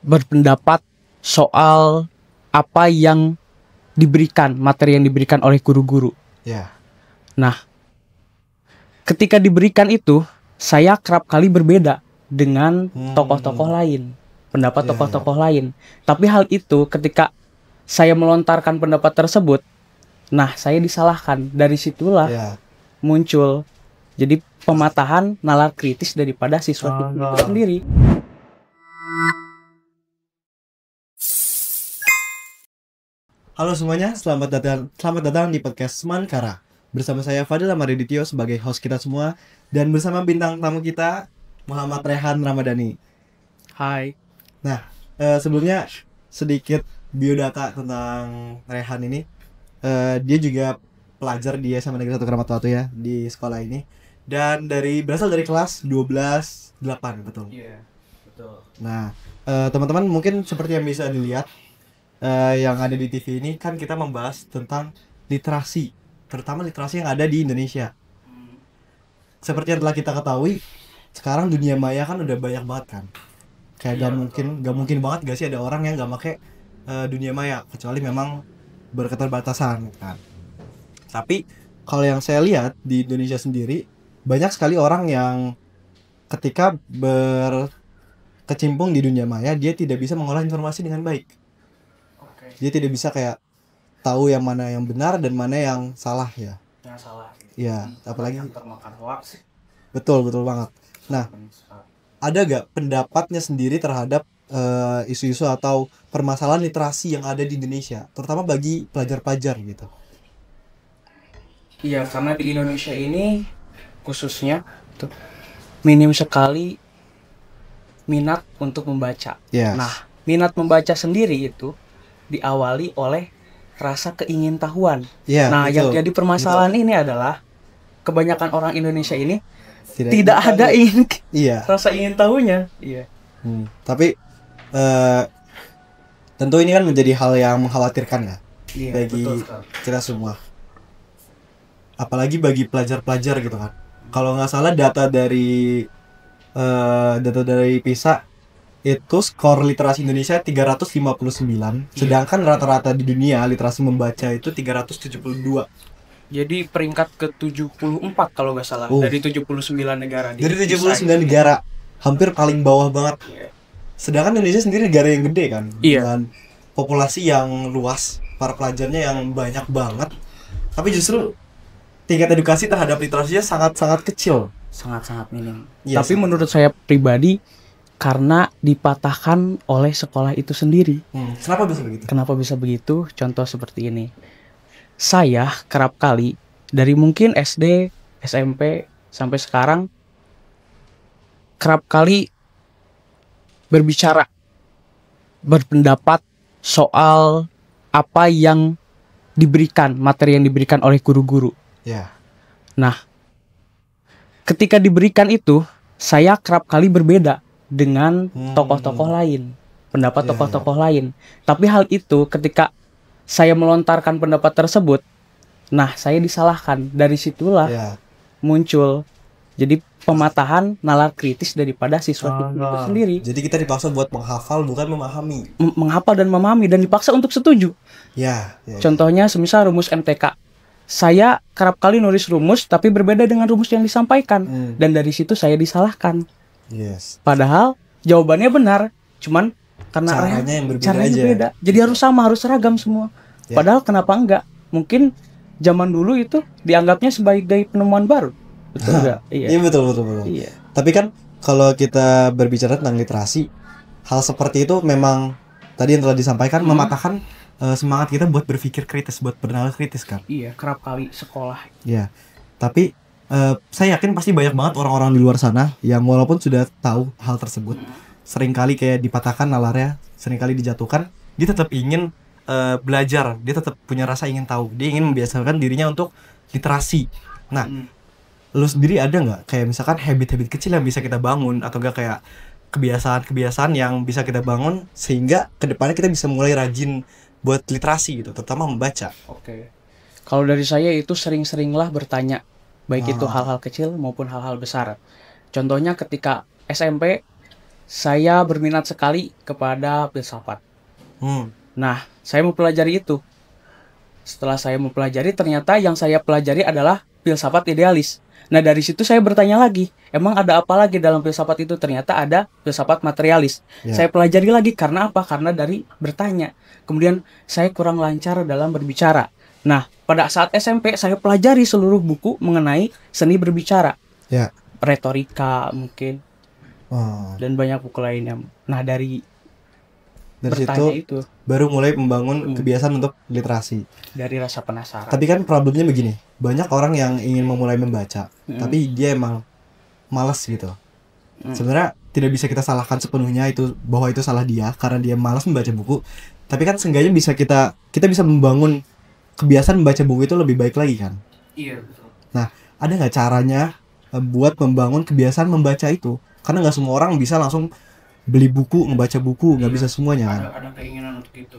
berpendapat soal apa yang diberikan, materi yang diberikan oleh guru-guru. Ya. Nah, ketika diberikan itu, saya kerap kali berbeda dengan tokoh-tokoh lain, pendapat tokoh-tokoh lain. Tapi hal itu ketika saya melontarkan pendapat tersebut, nah saya disalahkan. Dari situlah muncul jadi pematahan nalar kritis daripada siswa itu sendiri. Halo semuanya, selamat datang di podcast Semankara. Bersama saya Fadil Amaridityo sebagai host kita semua, dan bersama bintang tamu kita Muhammad Rehan Ramadhani. Hai. Nah, sebelumnya sedikit biodata tentang Rehan ini. Dia juga pelajar di SMA Negeri 1 Kramat Watu ya, di sekolah ini. Dan berasal dari kelas 12-8, betul? Iya, betul. Nah, teman-teman mungkin seperti yang bisa dilihat, yang ada di TV ini kan kita membahas tentang literasi, terutama literasi yang ada di Indonesia. Seperti yang telah kita ketahui, sekarang dunia maya kan udah banyak banget kan. Kayak gak mungkin banget gak sih ada orang yang gak pakai dunia maya, kecuali memang berketerbatasan kan. Tapi kalau yang saya lihat di Indonesia sendiri, banyak sekali orang yang ketika berkecimpung di dunia maya, dia tidak bisa mengolah informasi dengan baik. Dia tidak bisa kayak tahu yang mana yang benar dan mana yang salah ya. Yang salah. Iya, apalagi termakan hoax. Betul banget. Nah, ada gak pendapatnya sendiri terhadap isu-isu atau permasalahan literasi yang ada di Indonesia, terutama bagi pelajar-pelajar gitu? Iya, karena di Indonesia ini khususnya tuh minim sekali minat untuk membaca. Yes. Nah, minat membaca sendiri itu diawali oleh rasa keingintahuan. Nah, betul. Yang jadi permasalahan ini adalah kebanyakan orang Indonesia ini tidak ada rasa ingin tahunya. Iya. Tapi tentu ini kan menjadi hal yang mengkhawatirkan ya, bagi kita semua. Apalagi bagi pelajar-pelajar gitu kan. Kalau nggak salah data dari PISA itu skor literasi Indonesia 359, sedangkan rata-rata di dunia literasi membaca itu 372. Jadi peringkat ke-74 kalau nggak salah, dari 79 negara. Dari 79 negara, hampir paling bawah banget. Sedangkan Indonesia sendiri negara yang gede kan, dengan populasi yang luas, para pelajarnya yang banyak banget. Tapi justru tingkat edukasi terhadap literasinya sangat-sangat kecil. Sangat-sangat minim. Tapi menurut saya pribadi, karena dipatahkan oleh sekolah itu sendiri. Kenapa bisa begitu? Kenapa bisa begitu? Contoh seperti ini. Saya kerap kali dari mungkin SD, SMP sampai sekarang kerap kali berbicara, berpendapat soal apa yang diberikan, materi yang diberikan oleh guru-guru. Nah, ketika diberikan itu, saya kerap kali berbeda dengan tokoh-tokoh lain, pendapat tokoh-tokoh lain. Tapi hal itu ketika saya melontarkan pendapat tersebut, nah saya disalahkan. Dari situlah muncul jadi pematahan nalar kritis daripada siswa itu sendiri. Jadi kita dipaksa buat menghafal bukan memahami. Menghafal dan memahami, dan dipaksa untuk setuju. Contohnya semisal rumus MTK. Saya kerap kali nulis rumus tapi berbeda dengan rumus yang disampaikan, dan dari situ saya disalahkan. Padahal jawabannya benar, cuman karena caranya beda. Jadi harus sama, harus seragam semua. Padahal kenapa enggak? Mungkin zaman dulu itu dianggapnya sebagai penemuan baru. Betul enggak? Iya betul. Iya. Tapi kan kalau kita berbicara tentang literasi, hal seperti itu memang tadi yang telah disampaikan mematahkan semangat kita buat berpikir kritis, buat bernalar kritis kan. Iya, kerap kali sekolah. Iya. Tapi saya yakin pasti banyak banget orang-orang di luar sana yang walaupun sudah tahu hal tersebut, seringkali kayak dipatahkan nalarnya, seringkali dijatuhkan, dia tetap ingin belajar, dia tetap punya rasa ingin tahu, dia ingin membiasakan dirinya untuk literasi. Nah, lu sendiri ada nggak kayak misalkan habit-habit kecil yang bisa kita bangun, atau enggak kayak kebiasaan-kebiasaan yang bisa kita bangun sehingga kedepannya kita bisa mulai rajin buat literasi gitu, terutama membaca? Kalau dari saya itu sering-seringlah bertanya, baik itu hal-hal kecil maupun hal-hal besar. Contohnya ketika SMP, saya berminat sekali kepada filsafat. Nah, saya mempelajari itu. Setelah saya mempelajari, ternyata yang saya pelajari adalah filsafat idealis. Nah, dari situ saya bertanya lagi, emang ada apa lagi dalam filsafat itu? Ternyata ada filsafat materialis. Ya. Saya pelajari lagi karena apa? Karena dari bertanya. Kemudian saya kurang lancar dalam berbicara. Nah, pada saat SMP saya pelajari seluruh buku mengenai seni berbicara. Ya. Retorika mungkin. Oh. Dan banyak buku lainnya. Nah, dari situ itu baru mulai membangun kebiasaan untuk literasi. Dari rasa penasaran. Tapi kan problemnya begini, banyak orang yang ingin memulai membaca, tapi dia emang malas gitu. Sebenarnya tidak bisa kita salahkan sepenuhnya itu bahwa itu salah dia karena dia malas membaca buku. Tapi kan seenggaknya bisa kita bisa membangun kebiasaan membaca buku itu lebih baik lagi kan. Iya betul. Nah, ada nggak caranya buat membangun kebiasaan membaca itu? Karena nggak semua orang bisa langsung beli buku, ngebaca buku, nggak bisa semuanya kan. Ada keinginan untuk itu.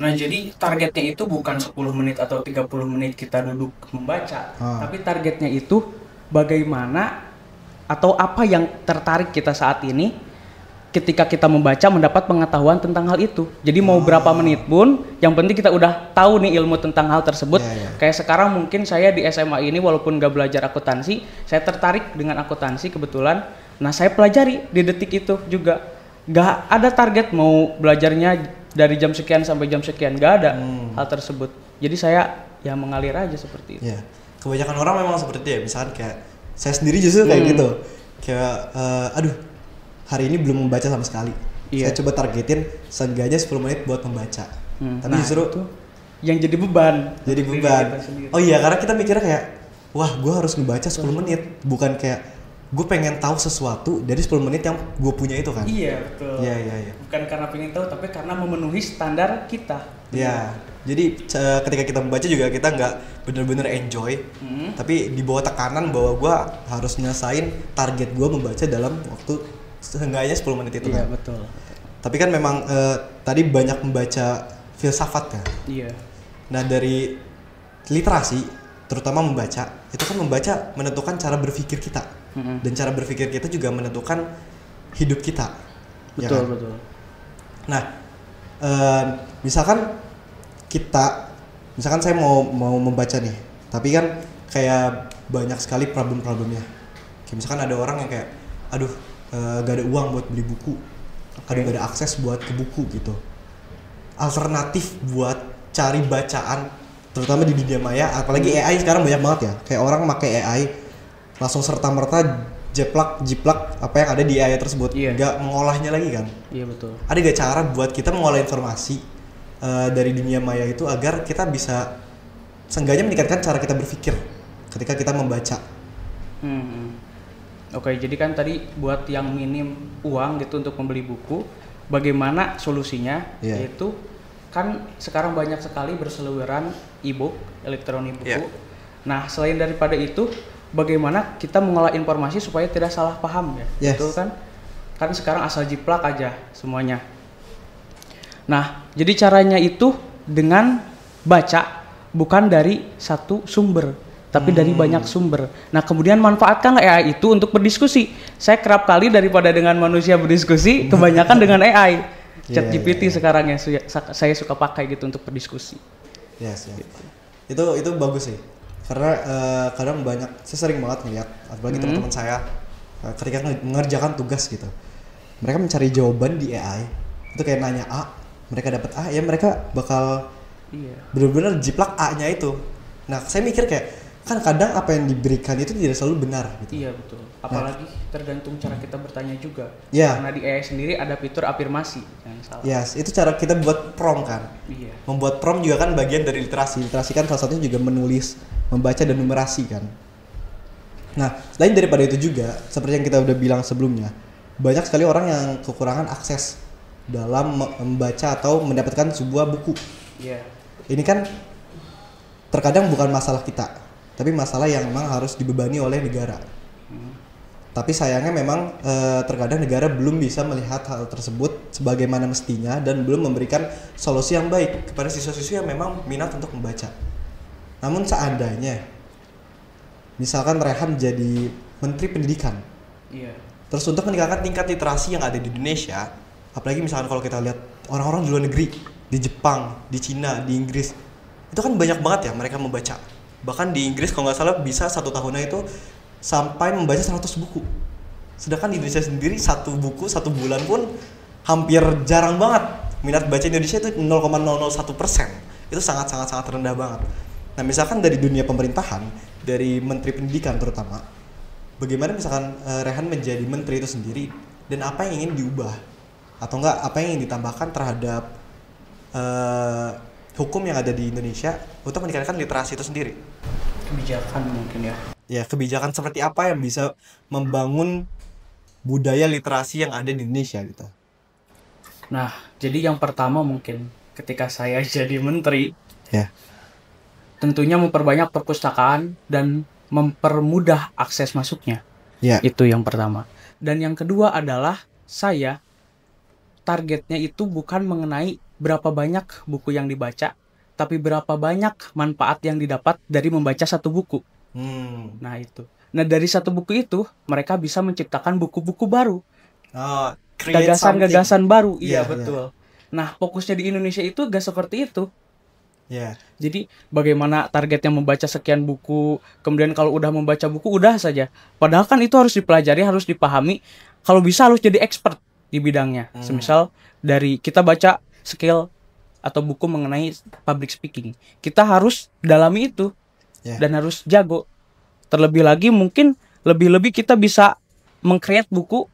Nah, jadi targetnya itu bukan 10 menit atau 30 menit kita duduk membaca, tapi targetnya itu bagaimana atau apa yang tertarik kita saat ini ketika kita membaca mendapat pengetahuan tentang hal itu. Jadi mau berapa menit pun, yang penting kita udah tahu nih ilmu tentang hal tersebut. Kayak sekarang mungkin saya di SMA ini walaupun gak belajar akuntansi, saya tertarik dengan akuntansi kebetulan. Nah, saya pelajari di detik itu juga. Gak ada target mau belajarnya dari jam sekian sampai jam sekian, gak ada hal tersebut. Jadi saya ya mengalir aja seperti itu. Ya, kebanyakan orang memang seperti itu ya. Misalkan kayak saya sendiri justru kayak gitu. Kayak aduh, hari ini belum membaca sama sekali. Saya coba targetin seenggaknya 10 menit buat membaca. Tapi justru itu yang jadi beban. Jadi beban. Oh iya, karena kita mikirnya kayak wah, gue harus ngebaca 10 menit, bukan kayak gue pengen tahu sesuatu dari 10 menit yang gue punya itu kan. Iya betul. Iya. Bukan karena pengen tahu, tapi karena memenuhi standar kita. Iya. Jadi ketika kita membaca juga kita nggak bener-bener enjoy, tapi di bawah tekanan bahwa gue harus nyelesain target gue membaca dalam waktu seenggaknya 10 menit itu kan. Iya betul. Tapi kan memang tadi banyak membaca filsafat kan. Iya. Nah, dari literasi terutama membaca, itu kan membaca menentukan cara berpikir kita. Dan cara berpikir kita juga menentukan hidup kita. Betul, ya kan? betul. Nah, misalkan saya mau membaca nih, tapi kan kayak banyak sekali problem-problemnya. Kayak misalkan ada orang yang kayak, aduh, gak ada uang buat beli buku, aduh gak ada akses buat ke buku gitu. Alternatif buat cari bacaan, terutama di dunia maya, apalagi AI sekarang banyak banget ya. Kayak orang pakai AI langsung serta-merta jiplak apa yang ada di AI tersebut, nggak mengolahnya lagi kan. Iya betul. Ada gak cara buat kita mengolah informasi dari dunia maya itu agar kita bisa seenggaknya meningkatkan cara kita berpikir ketika kita membaca. Oke, jadi kan tadi buat yang minim uang gitu untuk membeli buku, bagaimana solusinya? Yaitu kan sekarang banyak sekali berseliweran e-book, elektronik buku. Nah, selain daripada itu, bagaimana kita mengolah informasi supaya tidak salah paham ya? Betul kan? Kan sekarang asal jiplak aja semuanya. Nah, jadi caranya itu dengan baca, bukan dari satu sumber, tapi dari banyak sumber. Nah, kemudian manfaatkan AI itu untuk berdiskusi. Saya kerap kali daripada dengan manusia berdiskusi, kebanyakan dengan AI. ChatGPT sekarang yang saya suka pakai gitu untuk berdiskusi. Gitu. Itu bagus sih. Karena kadang saya sering banget ngeliat, apalagi teman-teman saya ketika mengerjakan tugas gitu, mereka mencari jawaban di AI, itu kayak nanya A, mereka dapat A, ya mereka bakal benar-benar jiplak A-nya itu. Nah, saya mikir kayak kan kadang apa yang diberikan itu tidak selalu benar gitu. Iya betul. Apalagi tergantung cara kita bertanya juga. Karena di AI sendiri ada fitur afirmasi, jangan salah. Itu cara kita buat prompt kan. Membuat prompt juga kan bagian dari literasi. Literasi kan salah satunya juga menulis, membaca dan numerasi kan. Nah, selain daripada itu juga, seperti yang kita udah bilang sebelumnya, banyak sekali orang yang kekurangan akses dalam membaca atau mendapatkan sebuah buku. Ini kan terkadang bukan masalah kita, tapi masalah yang memang harus dibebani oleh negara. Tapi sayangnya memang terkadang negara belum bisa melihat hal tersebut sebagaimana mestinya dan belum memberikan solusi yang baik kepada siswa-siswi yang memang minat untuk membaca. Namun seandainya misalkan Rehan jadi Menteri Pendidikan, Terus untuk meningkatkan tingkat literasi yang ada di Indonesia, apalagi misalkan kalau kita lihat orang-orang di luar negeri, di Jepang, di Cina, di Inggris, itu kan banyak banget ya mereka membaca. Bahkan di Inggris kalau nggak salah bisa satu tahunnya itu sampai membaca 100 buku. Sedangkan di Indonesia sendiri satu buku satu bulan pun hampir jarang banget. Minat baca Indonesia itu 0,001%. Itu sangat rendah banget. Nah misalkan dari dunia pemerintahan, dari Menteri Pendidikan terutama, bagaimana misalkan Rehan menjadi menteri itu sendiri dan apa yang ingin diubah atau enggak apa yang ingin ditambahkan terhadap hukum yang ada di Indonesia untuk meningkatkan literasi itu sendiri? Kebijakan mungkin ya. Ya, kebijakan seperti apa yang bisa membangun budaya literasi yang ada di Indonesia gitu. Nah, jadi yang pertama mungkin ketika saya jadi menteri, Ya. tentunya memperbanyak perpustakaan dan mempermudah akses masuknya. Ya. Itu yang pertama. Dan yang kedua adalah saya targetnya itu bukan mengenai berapa banyak buku yang dibaca, tapi berapa banyak manfaat yang didapat dari membaca satu buku. Nah itu. Nah dari satu buku itu mereka bisa menciptakan buku-buku baru, gagasan-gagasan baru. Iya betul. Nah fokusnya di Indonesia itu gak seperti itu. Jadi bagaimana targetnya membaca sekian buku, kemudian kalau udah membaca buku udah saja. Padahal kan itu harus dipelajari, harus dipahami. Kalau bisa harus jadi expert di bidangnya. Semisal dari kita baca skill atau buku mengenai public speaking, kita harus dalami itu dan harus jago. Terlebih lagi mungkin lebih-lebih kita bisa meng-create buku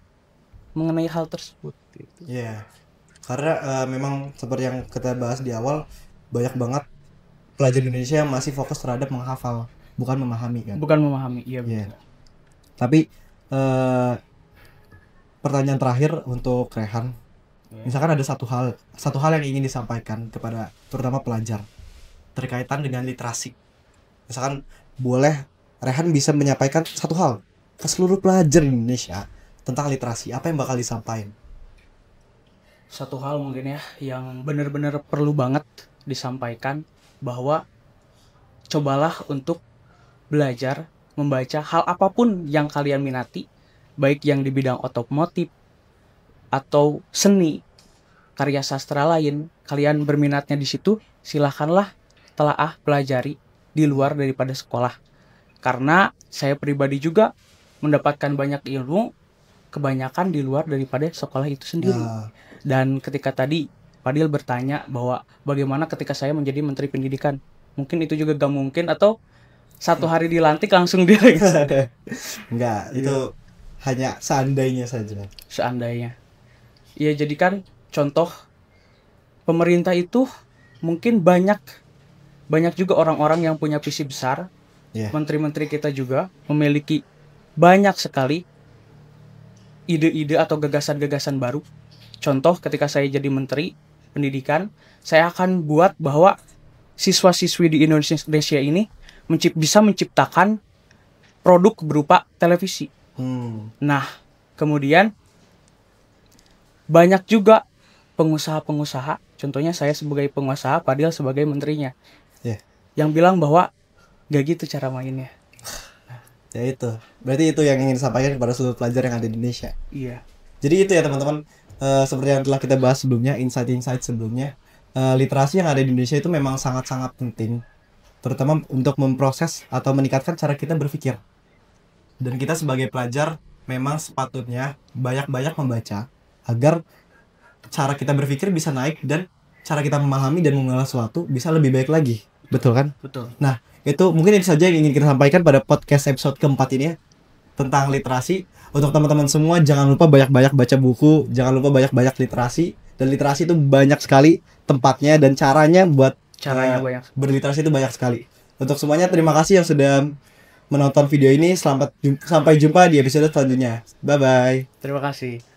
mengenai hal tersebut. Karena memang seperti yang kita bahas di awal, banyak banget pelajar Indonesia yang masih fokus terhadap menghafal, bukan memahami kan? Bukan memahami, iya betul. Tapi pertanyaan terakhir untuk Rehan, misalkan ada satu hal yang ingin disampaikan kepada terutama pelajar terkaitan dengan literasi. Misalkan boleh Rehan bisa menyampaikan satu hal ke seluruh pelajar Indonesia tentang literasi, apa yang bakal disampaikan? Satu hal mungkin ya yang benar-benar perlu banget disampaikan, bahwa cobalah untuk belajar membaca hal apapun yang kalian minati, baik yang di bidang otomotif atau seni, karya sastra lain, kalian berminatnya di situ, silahkanlah telaah pelajari di luar daripada sekolah. Karena saya pribadi juga mendapatkan banyak ilmu kebanyakan di luar daripada sekolah itu sendiri. Dan ketika tadi Fadil bertanya bahwa bagaimana ketika saya menjadi Menteri Pendidikan, mungkin itu juga gak mungkin, atau satu hari dilantik langsung direksi. Enggak, itu hanya seandainya saja. Seandainya. Ya jadikan contoh, pemerintah itu mungkin banyak juga orang-orang yang punya visi besar. Menteri-menteri kita juga memiliki banyak sekali ide-ide atau gagasan-gagasan baru. Contoh ketika saya jadi Menteri Pendidikan, saya akan buat bahwa siswa-siswi di Indonesia ini bisa menciptakan produk berupa televisi. Nah, kemudian banyak juga pengusaha-pengusaha, contohnya saya sebagai pengusaha, Fadil sebagai menterinya, yang bilang bahwa gak gitu cara mainnya. Ya itu, berarti itu yang ingin disampaikan kepada seluruh pelajar yang ada di Indonesia. Iya. Jadi itu ya teman-teman, seperti yang telah kita bahas sebelumnya, insight-insight sebelumnya, literasi yang ada di Indonesia itu memang sangat-sangat penting, terutama untuk memproses atau meningkatkan cara kita berpikir. Dan kita sebagai pelajar memang sepatutnya banyak-banyak membaca agar cara kita berpikir bisa naik dan cara kita memahami dan mengolah sesuatu bisa lebih baik lagi. Betul kan? Betul. Nah, itu mungkin itu saja yang ingin kita sampaikan pada podcast episode keempat ini ya, tentang literasi. Untuk teman-teman semua, jangan lupa banyak-banyak baca buku, jangan lupa banyak-banyak literasi. Dan literasi itu banyak sekali tempatnya dan caranya buat banyak. Berliterasi itu banyak sekali. Untuk semuanya, terima kasih yang sudah menonton video ini. Sampai jumpa di episode selanjutnya. Bye-bye. Terima kasih.